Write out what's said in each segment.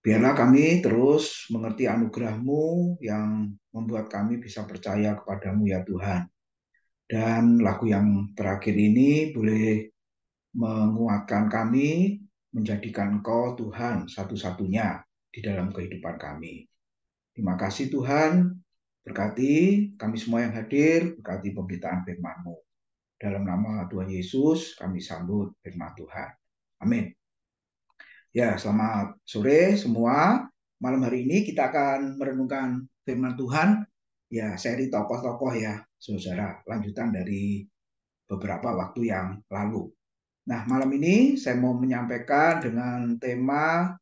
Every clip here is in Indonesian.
Biarlah kami terus mengerti anugerah-Mu yang membuat kami bisa percaya kepadamu ya Tuhan. Dan lagu yang terakhir ini boleh menguatkan kami, menjadikan Engkau Tuhan satu-satunya di dalam kehidupan kami. Terima kasih Tuhan, berkati kami semua yang hadir, berkati pemberitaan firman-Mu. Dalam nama Tuhan Yesus kami sambut firman Tuhan. Amin. Ya, selamat sore semua. Malam hari ini kita akan merenungkan firman Tuhan. Ya, seri tokoh-tokoh ya, saudara. Lanjutan dari beberapa waktu yang lalu. Nah, malam ini saya mau menyampaikan dengan tema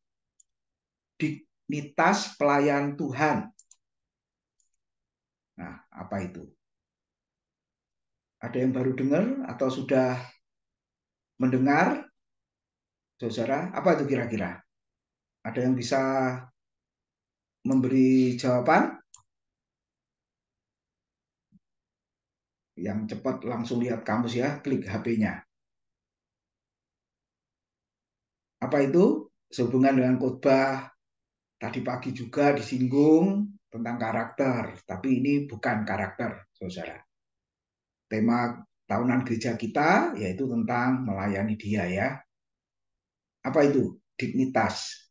dignitas pelayan Tuhan. Nah, apa itu? Ada yang baru dengar atau sudah mendengar, saudara? Apa itu kira-kira? Ada yang bisa memberi jawaban? Yang cepat langsung lihat kamus ya, klik HP-nya. Apa itu? Sehubungan dengan khotbah tadi pagi juga disinggung tentang karakter, tapi ini bukan karakter, saudara. Tema tahunan gereja kita yaitu tentang melayani Dia ya. Apa itu? Dignitas.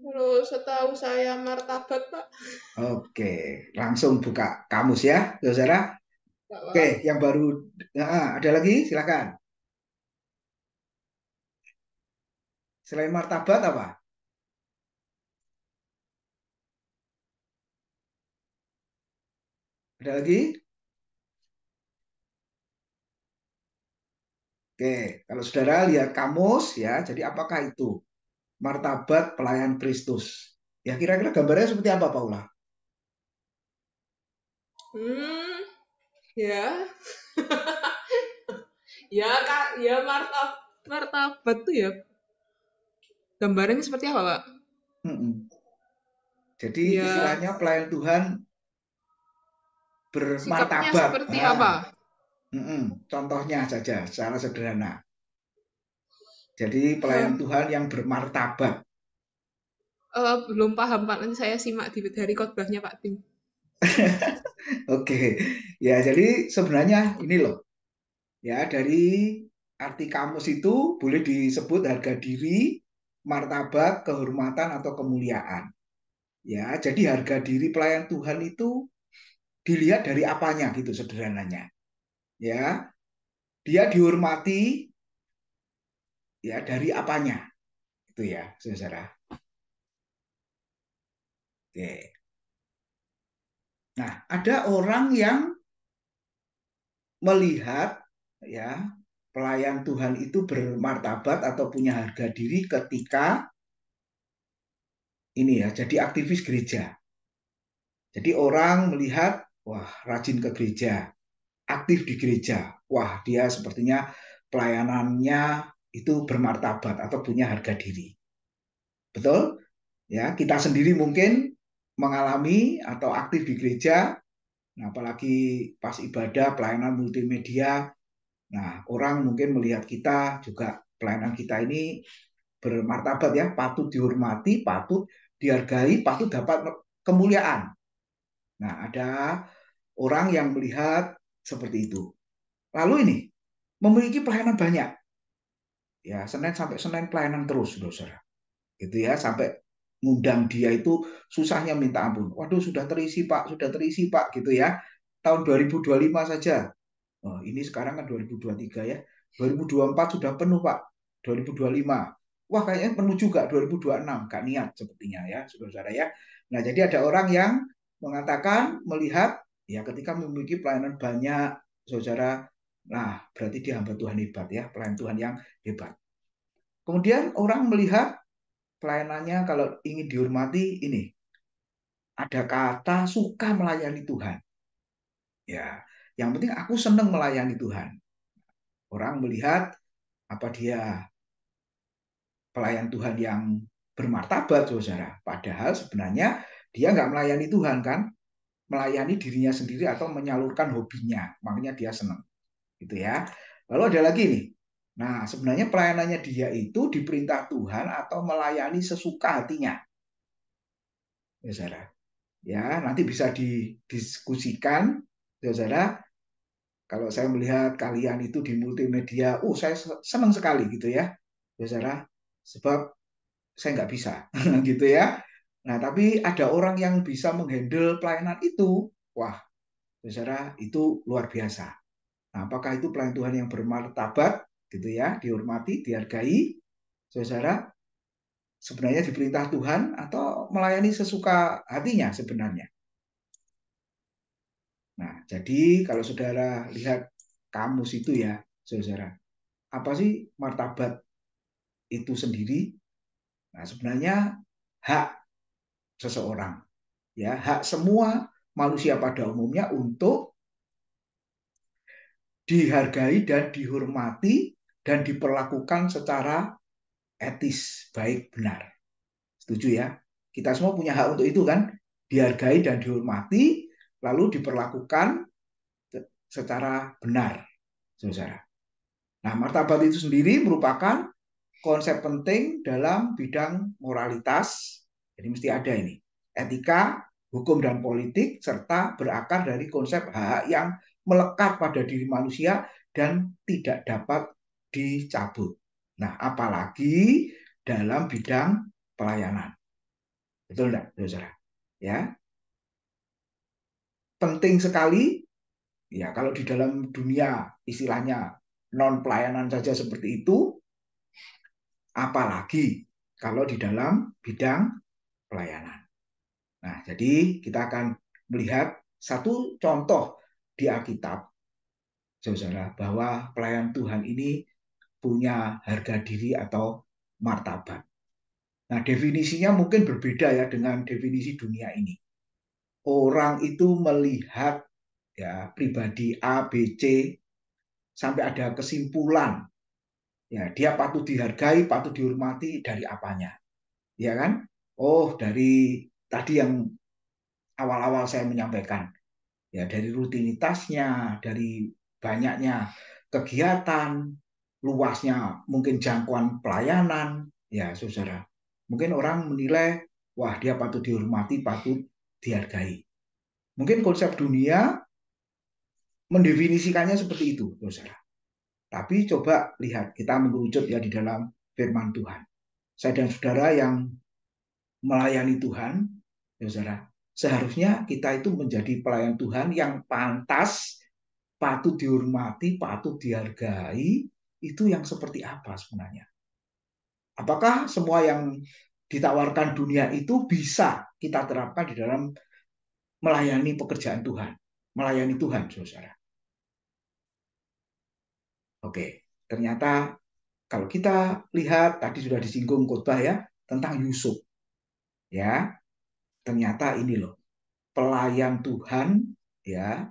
Kalau setahu saya martabat, Pak. Oke, langsung buka kamus ya, saudara. Nggak Oke, apa-apa. yang baru ada lagi, silakan. Selain martabat apa? Ada lagi? Oke, kalau saudara lihat kamus ya, jadi apakah itu martabat pelayan Kristus? Ya kira-kira gambarnya seperti apa, Paula? Hmm, ya. Ya, Kak. Ya, martabat tuh ya. Gambarnya seperti apa, Pak? Mm-mm. Jadi Ya, istilahnya pelayan Tuhan sikapnya bermartabat. seperti apa? Contohnya saja secara sederhana. Jadi pelayan Hah, Tuhan yang bermartabat. belum paham, Pak. Nanti saya simak dari khotbahnya Pak Tim. Oke, ya jadi sebenarnya ini loh, ya dari arti kamus itu boleh disebut harga diri, martabat, kehormatan atau kemuliaan. Ya, jadi harga diri pelayan Tuhan itu dilihat dari apanya gitu sederhananya. Ya, dia dihormati ya dari apanya itu ya, saudara. Oke. Nah, ada orang yang melihat ya pelayan Tuhan itu bermartabat atau punya harga diri ketika ini ya jadi aktivis gereja. Jadi orang melihat wah rajin ke gereja, aktif di gereja. Wah, dia sepertinya pelayanannya itu bermartabat atau punya harga diri. Betul? Ya, kita sendiri mungkin mengalami atau aktif di gereja, nah, apalagi pas ibadah pelayanan multimedia. Nah, orang mungkin melihat kita juga pelayanan kita ini bermartabat ya, patut dihormati, patut dihargai, patut dapat kemuliaan. Nah, ada orang yang melihat seperti itu. Lalu ini memiliki pelayanan banyak. Ya, Senin sampai Senin pelayanan terus, saudara. Gitu ya, sampai ngundang dia itu susahnya minta ampun. Waduh, sudah terisi, Pak, sudah terisi, Pak, gitu ya. Tahun 2025 saja. Oh, ini sekarang kan 2023 ya. 2024 sudah penuh, Pak. 2025. Wah, kayaknya penuh juga 2026. Gak niat sepertinya ya, saudara-saudara ya. Nah, jadi ada orang yang mengatakan, melihat, ya ketika memiliki pelayanan banyak, saudara, nah berarti dia hamba Tuhan hebat ya, pelayan Tuhan yang hebat. Kemudian orang melihat pelayanannya kalau ingin dihormati ini, ada kata suka melayani Tuhan. Ya, yang penting aku senang melayani Tuhan. Orang melihat apa dia pelayan Tuhan yang bermartabat, saudara. Padahal sebenarnya dia nggak melayani Tuhan kan, melayani dirinya sendiri atau menyalurkan hobinya, makanya dia senang, gitu ya. Lalu ada lagi nih, Nah, sebenarnya pelayanannya dia itu diperintah Tuhan atau melayani sesuka hatinya. Ya, saudara. Ya, nanti bisa didiskusikan, ya, saudara. Kalau saya melihat kalian itu di multimedia, saya senang sekali gitu ya, ya, saudara. Sebab saya nggak bisa, gitu ya. Nah, tapi ada orang yang bisa menghandle pelayanan itu. Wah, ya, saudara, itu luar biasa. Nah, apakah itu pelayan Tuhan yang bermartabat, gitu ya, dihormati, dihargai, saudara? Sebenarnya diperintah Tuhan atau melayani sesuka hatinya sebenarnya. Nah, jadi kalau saudara lihat kamus itu ya, saudara, apa sih martabat itu sendiri? Nah, sebenarnya hak seseorang, ya, hak semua manusia pada umumnya untuk dihargai dan dihormati dan diperlakukan secara etis, baik, benar. Setuju ya? Kita semua punya hak untuk itu kan? Dihargai dan dihormati, lalu diperlakukan secara benar, saudara. Nah, martabat itu sendiri merupakan konsep penting dalam bidang moralitas. Jadi mesti ada ini. Etika, hukum dan politik, serta berakar dari konsep hak yang melekat pada diri manusia dan tidak dapat dicabut. Nah, apalagi dalam bidang pelayanan. Betul enggak, saudara? Ya, penting sekali. Ya, kalau di dalam dunia istilahnya non pelayanan saja seperti itu, apalagi kalau di dalam bidang pelayanan. Nah, jadi kita akan melihat satu contoh di Alkitab, saudara, bahwa pelayan Tuhan ini punya harga diri atau martabat. Nah, definisinya mungkin berbeda ya dengan definisi dunia ini. Orang itu melihat ya pribadi A, B, C sampai ada kesimpulan ya dia patut dihargai, patut dihormati dari apanya, ya kan? Oh, dari tadi yang awal-awal saya menyampaikan, ya dari rutinitasnya, dari banyaknya kegiatan, luasnya mungkin jangkauan pelayanan, ya saudara. Mungkin orang menilai, wah dia patut dihormati, patut dihargai. Mungkin konsep dunia mendefinisikannya seperti itu, saudara. Tapi coba lihat, kita mengerucut ya di dalam firman Tuhan. Saya dan saudara yang melayani Tuhan, ya saudara, seharusnya kita itu menjadi pelayan Tuhan yang pantas, patut dihormati, patut dihargai, itu yang seperti apa sebenarnya? Apakah semua yang ditawarkan dunia itu bisa kita terapkan di dalam melayani pekerjaan Tuhan, melayani Tuhan, saudara? Oke, ternyata kalau kita lihat tadi sudah disinggung khotbah ya tentang Yusuf, ya ternyata ini loh pelayan Tuhan ya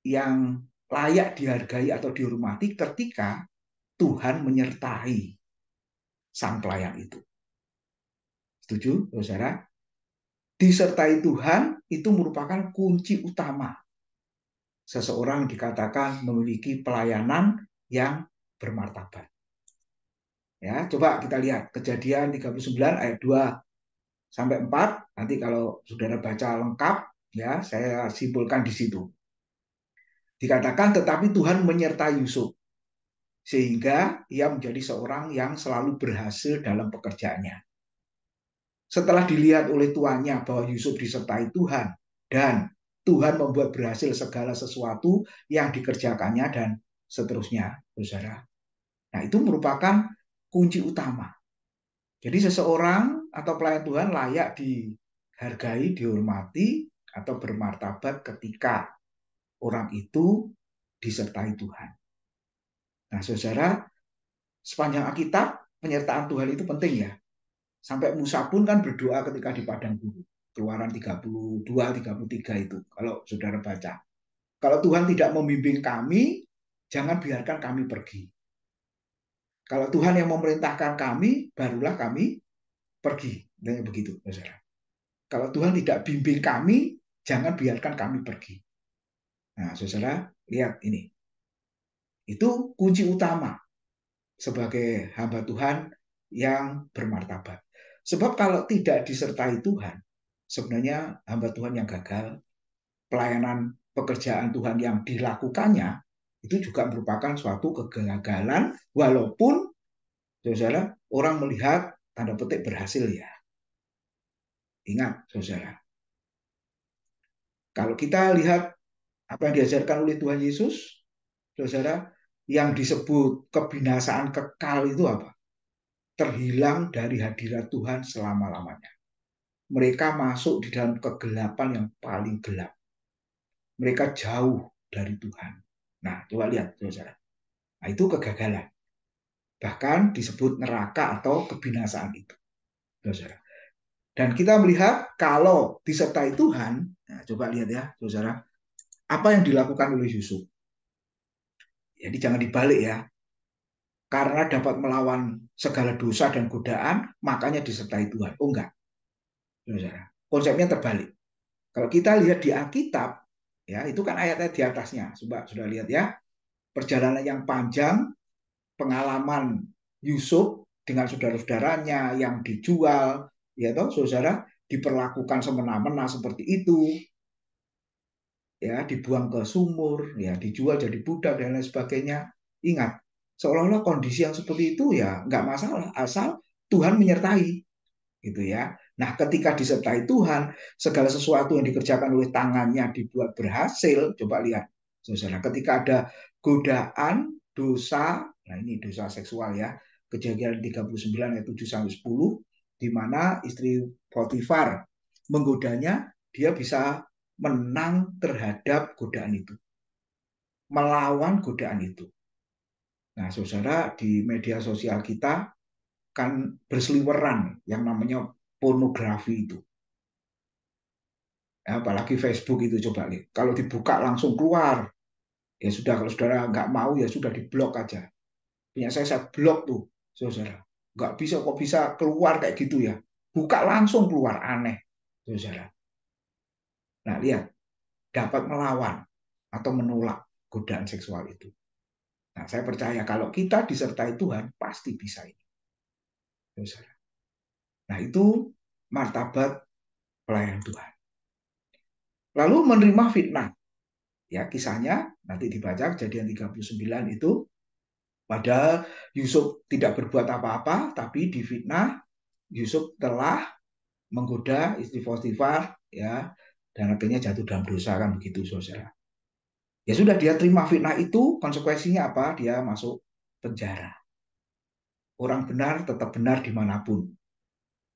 yang layak dihargai atau dihormati ketika Tuhan menyertai sang pelayan itu. Setuju, saudara? Disertai Tuhan itu merupakan kunci utama seseorang dikatakan memiliki pelayanan yang bermartabat. Ya, coba kita lihat Kejadian 39 ayat 2 sampai 4. Nanti kalau saudara baca lengkap, ya saya simpulkan di situ. Dikatakan, tetapi Tuhan menyertai Yusuf, sehingga ia menjadi seorang yang selalu berhasil dalam pekerjaannya. Setelah dilihat oleh tuannya bahwa Yusuf disertai Tuhan, dan Tuhan membuat berhasil segala sesuatu yang dikerjakannya, dan seterusnya, saudara. Nah, itu merupakan kunci utama. Jadi seseorang atau pelayan Tuhan layak dihargai, dihormati, atau bermartabat ketika orang itu disertai Tuhan. Nah, saudara, sepanjang Alkitab, penyertaan Tuhan itu penting ya. Sampai Musa pun kan berdoa ketika di padang gurun. Keluaran 32, 33 itu, kalau saudara baca. Kalau Tuhan tidak membimbing kami, jangan biarkan kami pergi. Kalau Tuhan yang memerintahkan kami, barulah kami pergi. Dan begitu, saudara. Kalau Tuhan tidak bimbing kami, jangan biarkan kami pergi. Nah, saudara, lihat ini. Itu kunci utama. sebagai hamba Tuhan yang bermartabat. Sebab kalau tidak disertai Tuhan, sebenarnya hamba Tuhan yang gagal, pelayanan pekerjaan Tuhan yang dilakukannya itu juga merupakan suatu kegagalan, walaupun saudara orang melihat tanda petik berhasil ya. Ingat saudara, kalau kita lihat apa yang diajarkan oleh Tuhan Yesus, saudara, yang disebut kebinasaan kekal itu apa? Terhilang dari hadirat Tuhan selama-lamanya. Mereka masuk di dalam kegelapan yang paling gelap. Mereka jauh dari Tuhan. Nah, coba lihat, saudara. Nah, itu kegagalan. Bahkan disebut neraka atau kebinasaan itu, saudara. Dan kita melihat kalau disertai Tuhan, nah, coba lihat ya, saudara, apa yang dilakukan oleh Yusuf. Jadi jangan dibalik ya. Karena dapat melawan segala dosa dan godaan, makanya disertai Tuhan. Oh enggak, saudara. Konsepnya terbalik. Kalau kita lihat di Alkitab, ya itu kan ayat-ayat di atasnya. Coba sudah lihat ya, perjalanan yang panjang, pengalaman Yusuf dengan saudara-saudaranya yang dijual, ya toh saudara, diperlakukan semena-mena seperti itu, ya dibuang ke sumur, ya dijual jadi budak dan lain sebagainya. Ingat, seolah-olah kondisi yang seperti itu ya nggak masalah asal Tuhan menyertai, gitu ya. Nah, ketika disertai Tuhan, segala sesuatu yang dikerjakan oleh tangannya dibuat berhasil. Coba lihat, saudara, ketika ada godaan, dosa, nah ini dosa seksual ya, Kejadian 39 ayat 7 sampai 10, di mana istri Potifar menggodanya, dia bisa menang terhadap godaan itu, melawan godaan itu. Nah, saudara, di media sosial kita kan berseliweran yang namanya pornografi itu. Ya, apalagi Facebook itu coba lihat. Kalau dibuka langsung keluar. Ya sudah, kalau saudara nggak mau ya sudah diblok aja. Punya saya blok tuh, saudara. Nggak bisa kok bisa keluar kayak gitu ya. Buka langsung keluar, aneh, saudara. Nah, lihat, dapat melawan atau menolak godaan seksual itu. Nah, saya percaya kalau kita disertai Tuhan, pasti bisa ini, saudara. Nah, itu martabat pelayan Tuhan. Lalu menerima fitnah. Ya, kisahnya nanti dibaca Kejadian 39 itu. Padahal Yusuf tidak berbuat apa-apa, tapi difitnah. Yusuf telah menggoda istri Potifar, ya, dan akhirnya jatuh dalam dosa kan begitu, saudara. Ya sudah, dia terima fitnah itu, konsekuensinya apa? Dia masuk penjara. Orang benar tetap benar dimanapun,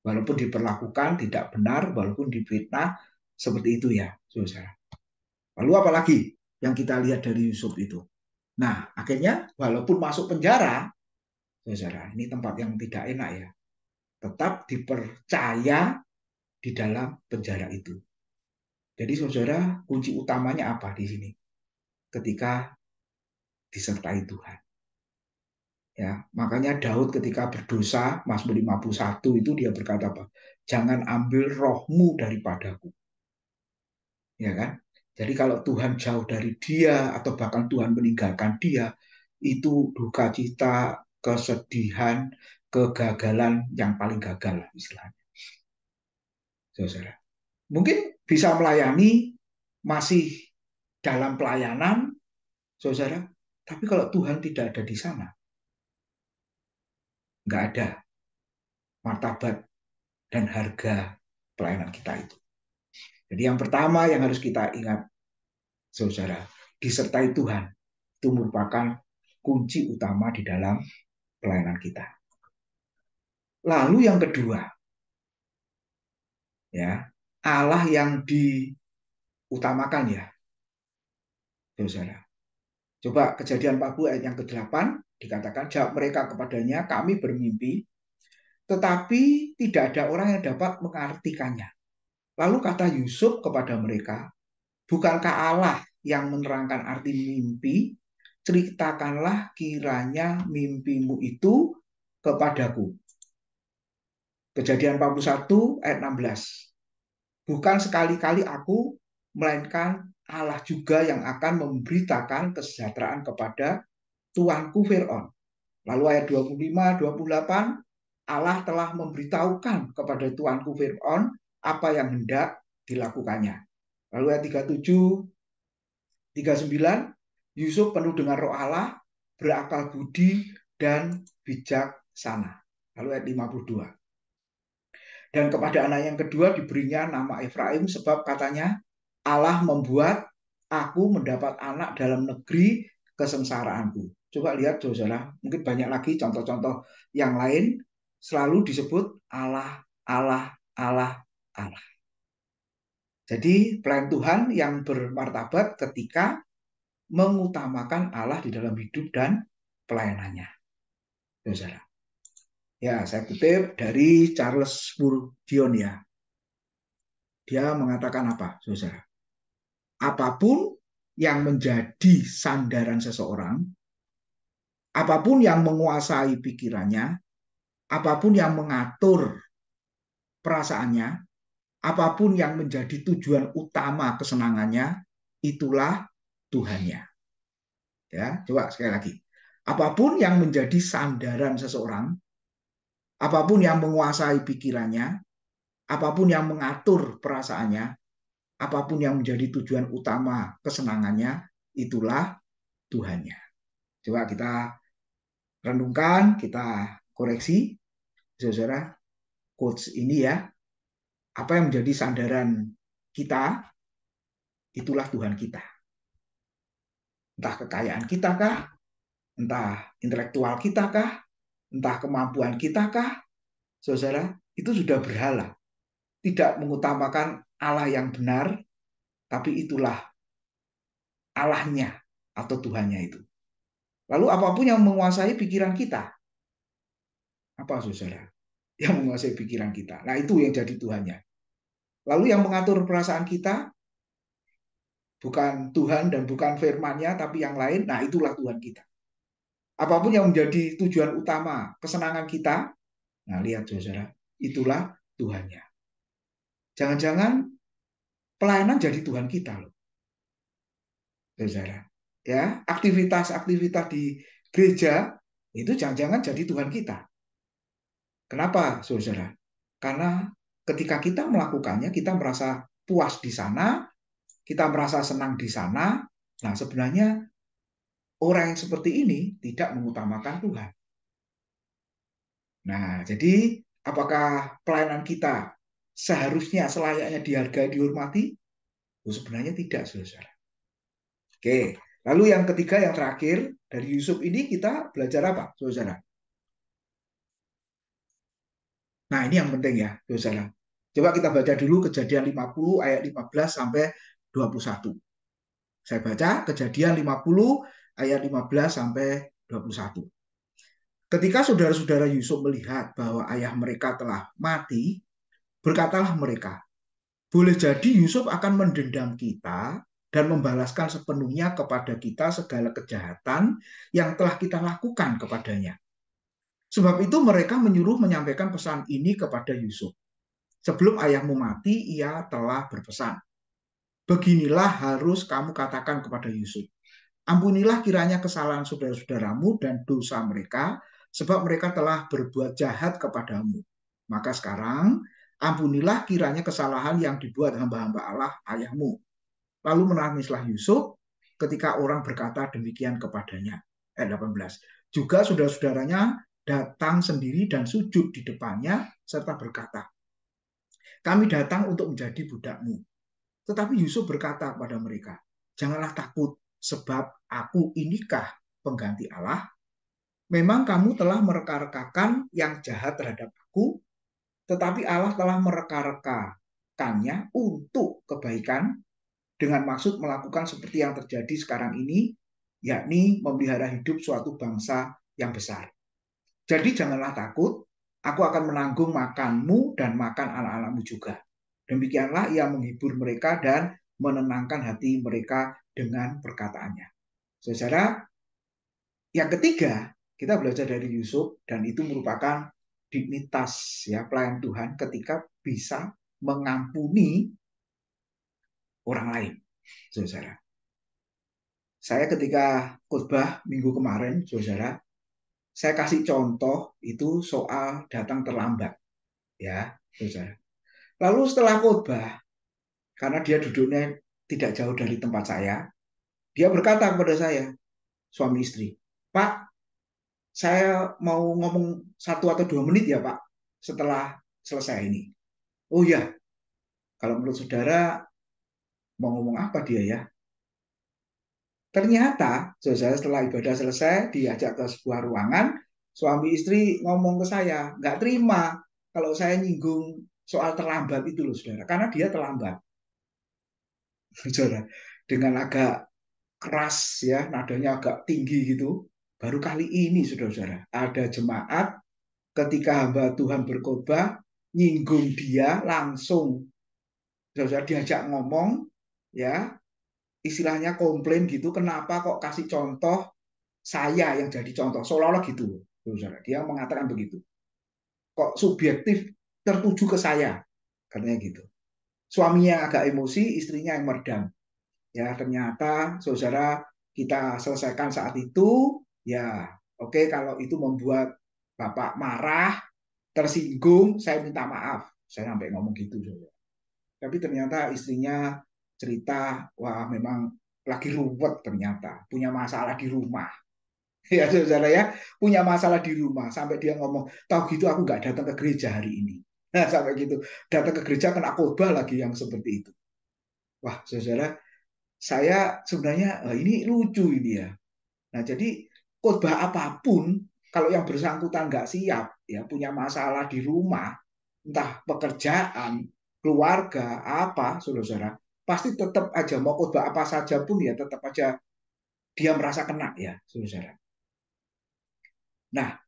walaupun diperlakukan tidak benar, walaupun difitnah seperti itu ya, saudara. Lalu apalagi yang kita lihat dari Yusuf itu? Nah, akhirnya walaupun masuk penjara, saudara, ini tempat yang tidak enak ya, tetap dipercaya di dalam penjara itu. Jadi saudara, kunci utamanya apa di sini? Ketika disertai Tuhan. Ya, makanya Daud ketika berdosa, Mazmur 51 itu dia berkata apa? Jangan ambil rohmu daripadaku. Ya kan? Jadi kalau Tuhan jauh dari dia atau bahkan Tuhan meninggalkan dia, itu duka cita, kesedihan, kegagalan yang paling gagal istilahnya. Saudara. Mungkin bisa melayani, masih dalam pelayanan, saudara. Tapi kalau Tuhan tidak ada di sana, nggak ada martabat dan harga pelayanan kita itu. Jadi yang pertama yang harus kita ingat, saudara, disertai Tuhan itu merupakan kunci utama di dalam pelayanan kita. Lalu yang kedua, ya, Allah yang diutamakan ya, saudara. Coba Kejadian 40 ayat yang ke-8 dikatakan, jawab mereka kepadanya, kami bermimpi, tetapi tidak ada orang yang dapat mengartikannya. Lalu kata Yusuf kepada mereka, bukankah Allah yang menerangkan arti mimpi? Ceritakanlah kiranya mimpimu itu kepadaku. Kejadian 41 ayat 16. Bukan sekali-kali aku, melainkan Allah juga yang akan memberitakan kesejahteraan kepada tuanku Fir'aun. Lalu ayat 25, 28, Allah telah memberitahukan kepada tuanku Fir'aun apa yang hendak dilakukannya. Lalu ayat 37, 39, Yusuf penuh dengan roh Allah, berakal budi, dan bijaksana. Lalu ayat 52. Dan kepada anak yang kedua diberinya nama Efraim sebab katanya, Allah membuat aku mendapat anak dalam negeri kesengsaraanku. Coba lihat saudara, mungkin banyak lagi contoh-contoh yang lain selalu disebut Allah, Allah, Allah, Allah. Jadi pelayan Tuhan yang bermartabat ketika mengutamakan Allah di dalam hidup dan pelayanannya. Saudara. Ya, saya kutip dari Charles Spurgeon ya. Dia mengatakan apa, saudara? Apapun yang menjadi sandaran seseorang, apapun yang menguasai pikirannya, apapun yang mengatur perasaannya, apapun yang menjadi tujuan utama kesenangannya, itulah Tuhannya. Ya, coba sekali lagi. Apapun yang menjadi sandaran seseorang, apapun yang menguasai pikirannya, apapun yang mengatur perasaannya, apapun yang menjadi tujuan utama kesenangannya, itulah Tuhannya. Coba kita renungkan, kita koreksi, saudara, quotes ini ya. Apa yang menjadi sandaran kita, itulah Tuhan kita. Entah kekayaan kita kah, entah intelektual kita kah, entah kemampuan kita kah, saudara, itu sudah berhala. Tidak mengutamakan Allah yang benar, tapi itulah Allahnya atau Tuhannya itu. Lalu apapun yang menguasai pikiran kita, apa saudara? Yang menguasai pikiran kita. Nah itu yang jadi Tuhannya. Lalu yang mengatur perasaan kita, bukan Tuhan dan bukan firman-Nya, tapi yang lain, nah itulah Tuhan kita. Apapun yang menjadi tujuan utama kesenangan kita, nah lihat saudara, itulah Tuhannya. Jangan-jangan pelayanan jadi Tuhan kita loh, saudara. Ya, aktivitas-aktivitas di gereja itu jangan-jangan jadi Tuhan kita. Kenapa, saudara? Karena ketika kita melakukannya, kita merasa puas di sana, kita merasa senang di sana. Nah, sebenarnya orang yang seperti ini tidak mengutamakan Tuhan. Nah, jadi apakah pelayanan kita seharusnya selayaknya dihargai, dihormati? Oh, sebenarnya tidak, saudara. Oke, lalu yang ketiga, yang terakhir, dari Yusuf ini kita belajar apa, saudara? Nah, ini yang penting ya, saudara. Coba kita baca dulu Kejadian 50 ayat 15 sampai 21. Saya baca Kejadian 50 ayat 15 sampai 21. Ketika saudara-saudara Yusuf melihat bahwa ayah mereka telah mati, berkatalah mereka, boleh jadi Yusuf akan mendendam kita dan membalaskan sepenuhnya kepada kita segala kejahatan yang telah kita lakukan kepadanya. Sebab itu mereka menyuruh menyampaikan pesan ini kepada Yusuf. Sebelum ayahmu mati, ia telah berpesan. Beginilah harus kamu katakan kepada Yusuf. Ampunilah kiranya kesalahan saudara-saudaramu dan dosa mereka, sebab mereka telah berbuat jahat kepadamu. Maka sekarang, ampunilah kiranya kesalahan yang dibuat hamba-hamba Allah ayahmu. Lalu menangislah Yusuf ketika orang berkata demikian kepadanya. Ayat 18. Juga saudara-saudaranya datang sendiri dan sujud di depannya, serta berkata, kami datang untuk menjadi budakmu. Tetapi Yusuf berkata kepada mereka, janganlah takut, sebab aku inikah pengganti Allah? Memang kamu telah mereka-rekakan yang jahat terhadap aku, tetapi Allah telah mereka-rekakannya untuk kebaikan dengan maksud melakukan seperti yang terjadi sekarang ini, yakni memelihara hidup suatu bangsa yang besar. Jadi janganlah takut, aku akan menanggung makanmu dan makan anak-anakmu juga. Demikianlah ia menghibur mereka dan menenangkan hati mereka dengan perkataannya. Saudara, yang ketiga, kita belajar dari Yusuf dan itu merupakan dignitas ya pelayan Tuhan ketika bisa mengampuni orang lain. Saudara, saya ketika khotbah minggu kemarin, saudara, Saya kasih contoh itu soal datang terlambat, ya, saudara. Lalu setelah khotbah, karena dia duduknya tidak jauh dari tempat saya, dia berkata kepada saya, suami istri, Pak, saya mau ngomong 1 atau 2 menit ya Pak, setelah selesai ini. Oh ya, kalau menurut saudara mau ngomong apa dia ya? Ternyata, saudara setelah ibadah selesai, diajak ke sebuah ruangan, suami istri ngomong ke saya, nggak terima kalau saya nyinggung soal terlambat itu loh saudara, karena dia terlambat, saudara, dengan agak keras ya, nadanya agak tinggi gitu. Baru kali ini saudara-saudara, ada jemaat ketika hamba Tuhan berkhotbah, nyinggung dia langsung, saudara diajak ngomong, ya, istilahnya komplain gitu, kenapa kok kasih contoh saya yang jadi contoh, seolah-olah gitu, saudara. Dia mengatakan begitu. Kok subjektif tertuju ke saya, katanya gitu. Suaminya agak emosi, istrinya yang meredam. Ya, ternyata saudara kita selesaikan saat itu, ya, oke, kalau itu membuat Bapak marah, tersinggung, saya minta maaf. Saya sampai ngomong gitu, saudara. Tapi ternyata istrinya cerita, wah memang lagi ruwet ternyata, punya masalah di rumah. Ya saudara ya, punya masalah di rumah. Sampai dia ngomong, tahu gitu aku nggak datang ke gereja hari ini. Nah, sampai gitu. Datang ke gereja kena khotbah lagi yang seperti itu. Wah saudara, saya sebenarnya ini lucu ini ya. Nah jadi khotbah apapun, kalau yang bersangkutan nggak siap, ya punya masalah di rumah, entah pekerjaan, keluarga, apa, saudara-saudara, pasti tetap aja mau khotbah apa saja pun ya tetap aja dia merasa kena ya, saudara. Nah,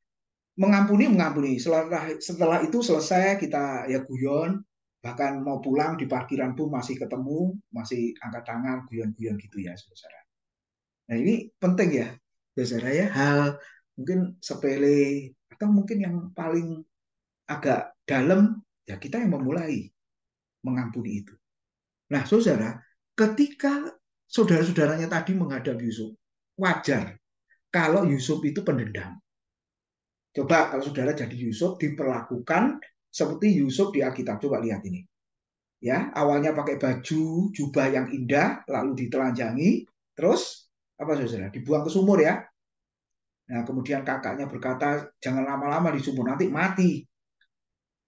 mengampuni mengampuni. Setelah itu selesai kita ya guyon, bahkan mau pulang di parkiran pun masih ketemu, masih angkat tangan, guyon-guyon gitu ya, saudara. Nah ini penting ya, saudara ya, hal mungkin sepele atau mungkin yang paling agak dalam ya kita yang memulai mengampuni itu. Nah, saudara, ketika saudara-saudaranya tadi menghadap Yusuf, wajar kalau Yusuf itu pendendam. Coba kalau saudara jadi Yusuf diperlakukan seperti Yusuf di Alkitab. Coba lihat ini. Ya, awalnya pakai baju jubah yang indah, lalu ditelanjangi, terus apa saudara? Dibuang ke sumur ya. Nah, kemudian kakaknya berkata, jangan lama-lama di sumur nanti mati.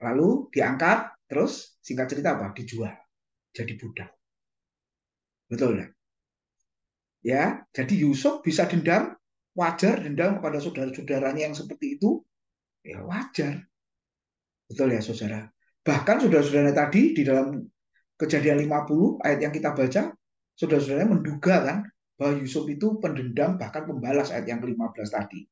Lalu diangkat, terus singkat cerita apa? Dijual jadi budak. Betul ya? Ya, jadi Yusuf bisa dendam, wajar dendam kepada saudara-saudaranya yang seperti itu, ya wajar. Betul ya, saudara. Bahkan saudara-saudaranya tadi di dalam Kejadian 50 ayat yang kita baca, saudara-saudaranya menduga kan bahwa Yusuf itu pendendam bahkan pembalas ayat yang ke-15 tadi.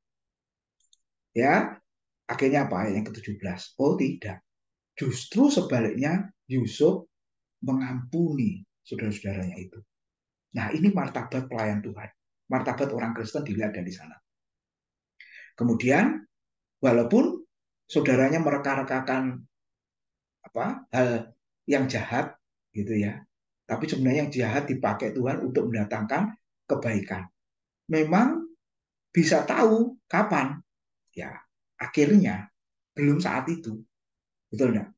Ya, akhirnya apa ayat yang ke-17? Oh tidak. Justru sebaliknya Yusuf mengampuni saudara-saudaranya itu. Nah, ini martabat pelayan Tuhan. Martabat orang Kristen dilihat dari sana. Kemudian, walaupun saudaranya mereka-rekakan apa hal yang jahat gitu ya, tapi sebenarnya yang jahat dipakai Tuhan untuk mendatangkan kebaikan. Memang bisa tahu kapan, ya akhirnya belum saat itu, betul enggak?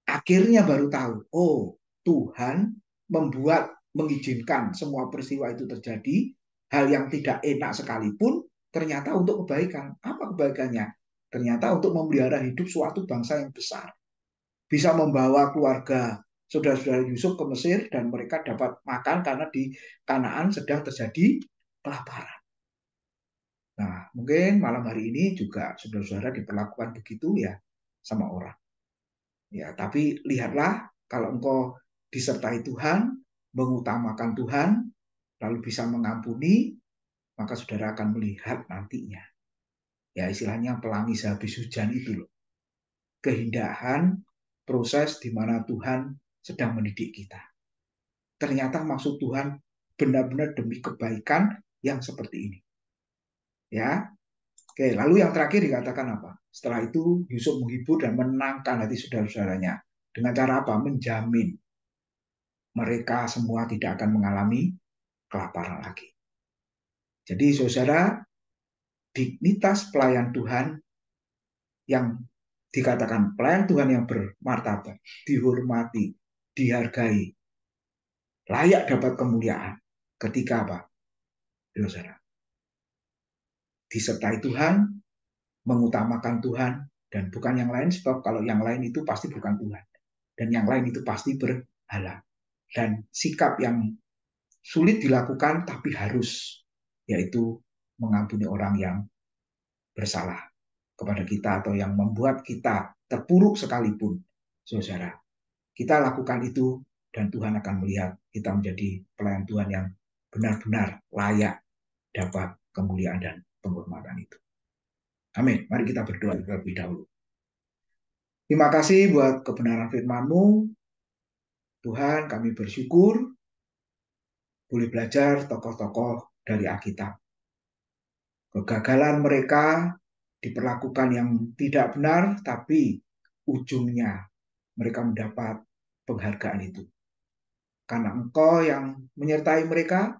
Akhirnya baru tahu, oh Tuhan membuat mengizinkan semua peristiwa itu terjadi, hal yang tidak enak sekalipun ternyata untuk kebaikan. Apa kebaikannya? Ternyata untuk memelihara hidup suatu bangsa yang besar. Bisa membawa keluarga saudara-saudara Yusuf ke Mesir dan mereka dapat makan karena di Kanaan sedang terjadi kelaparan. Nah, mungkin malam hari ini juga saudara-saudara diperlakukan begitu ya sama orang. Ya, tapi lihatlah kalau engkau disertai Tuhan, mengutamakan Tuhan, lalu bisa mengampuni, maka saudara akan melihat nantinya. Ya, istilahnya pelangi sehabis hujan itu loh. Keindahan proses di mana Tuhan sedang mendidik kita. Ternyata maksud Tuhan benar-benar demi kebaikan yang seperti ini. Ya, oke. Lalu yang terakhir dikatakan apa? Setelah itu Yusuf menghibur dan menenangkan hati saudara-saudaranya dengan cara apa? Menjamin mereka semua tidak akan mengalami kelaparan lagi. Jadi saudara, dignitas pelayan Tuhan yang dikatakan pelayan Tuhan yang bermartabat, dihormati, dihargai, layak dapat kemuliaan ketika apa? Saudara, disertai Tuhan, mengutamakan Tuhan, dan bukan yang lain, sebab kalau yang lain itu pasti bukan Tuhan. Dan yang lain itu pasti berhala. Dan sikap yang sulit dilakukan tapi harus, yaitu mengampuni orang yang bersalah kepada kita atau yang membuat kita terpuruk sekalipun, saudara. Kita lakukan itu dan Tuhan akan melihat kita menjadi pelayan Tuhan yang benar-benar layak dapat kemuliaan dan penghormatan itu. Amin. Mari kita berdoa terlebih dahulu. Terima kasih buat kebenaran firman-Mu. Tuhan, kami bersyukur boleh belajar tokoh-tokoh dari Alkitab. Kegagalan mereka diperlakukan yang tidak benar, tapi ujungnya mereka mendapat penghargaan itu. Karena Engkau yang menyertai mereka,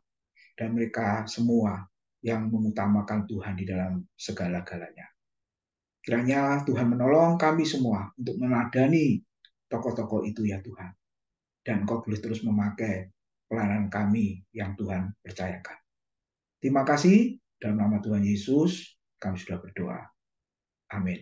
dan mereka semua yang mengutamakan Tuhan di dalam segala-galanya. Kiranya Tuhan menolong kami semua untuk meneladani tokoh-tokoh itu ya Tuhan. Dan Engkau boleh terus memakai pelayanan kami yang Tuhan percayakan. Terima kasih, dalam nama Tuhan Yesus kami sudah berdoa. Amin.